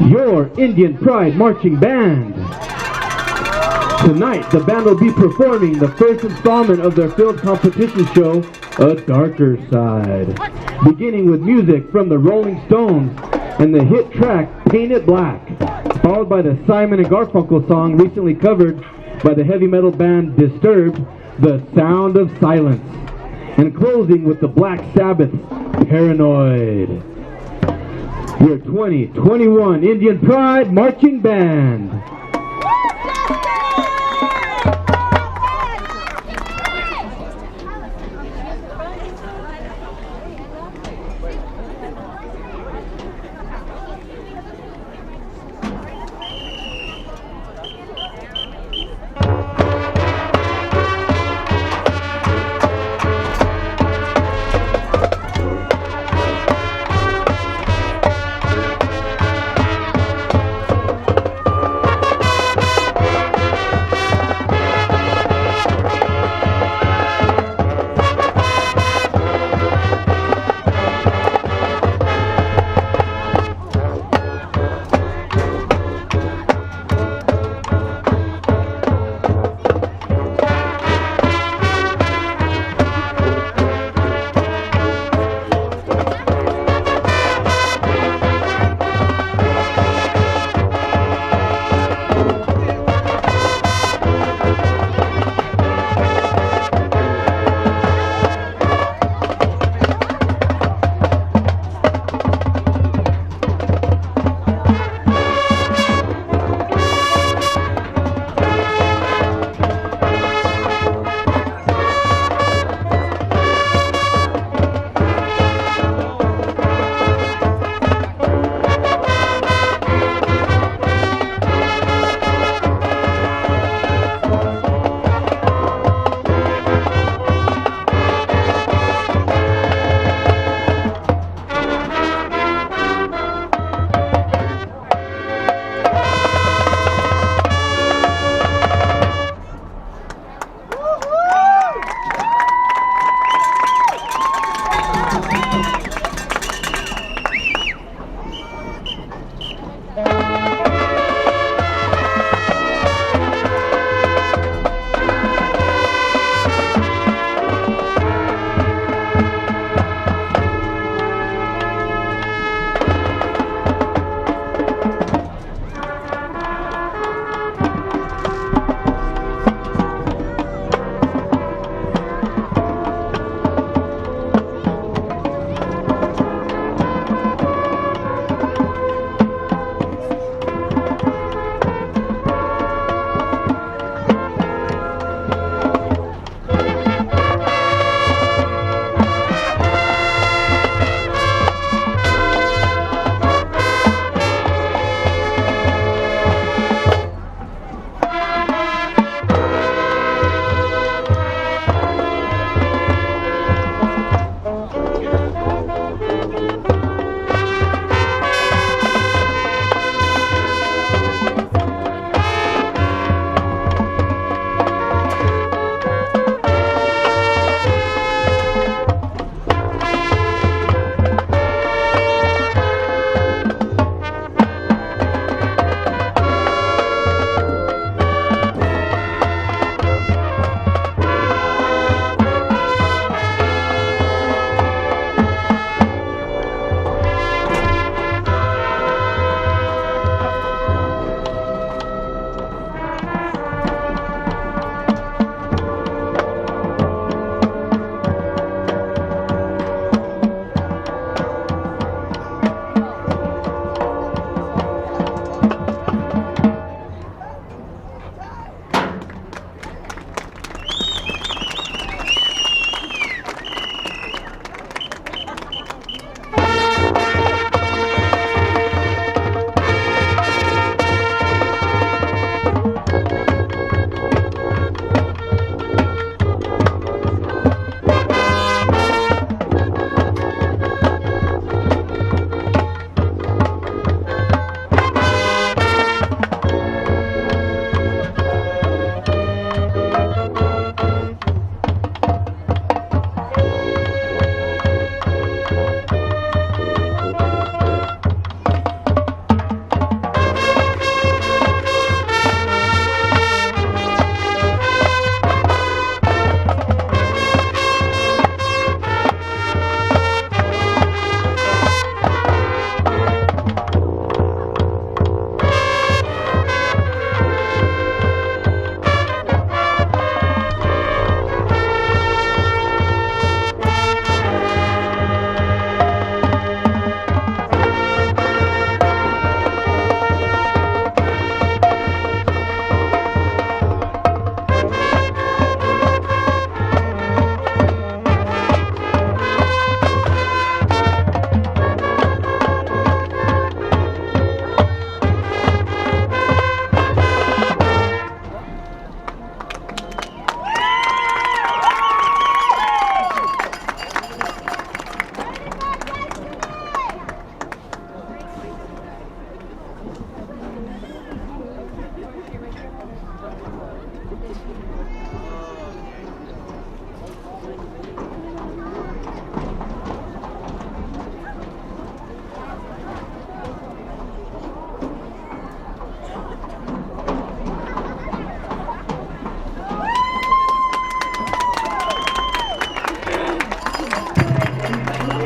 your Indian Pride Marching Band. Tonight, the band will be performing the first installment of their field competition show, A Darker Side, beginning with music from the Rolling Stones and the hit track Paint It Black, followed by the Simon and Garfunkel song recently covered by the heavy metal band Disturbed, The Sound of Silence, and closing with the Black Sabbath Paranoid. Your 2021 Indian Pride Marching Band.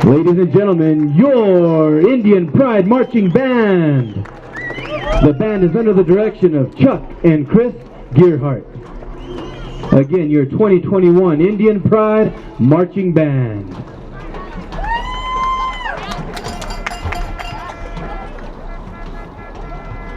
Ladies and gentlemen, your Indian Pride Marching Band. The band is under the direction of Chuck and Chris Gearhart. Again, your 2021 Indian Pride Marching Band.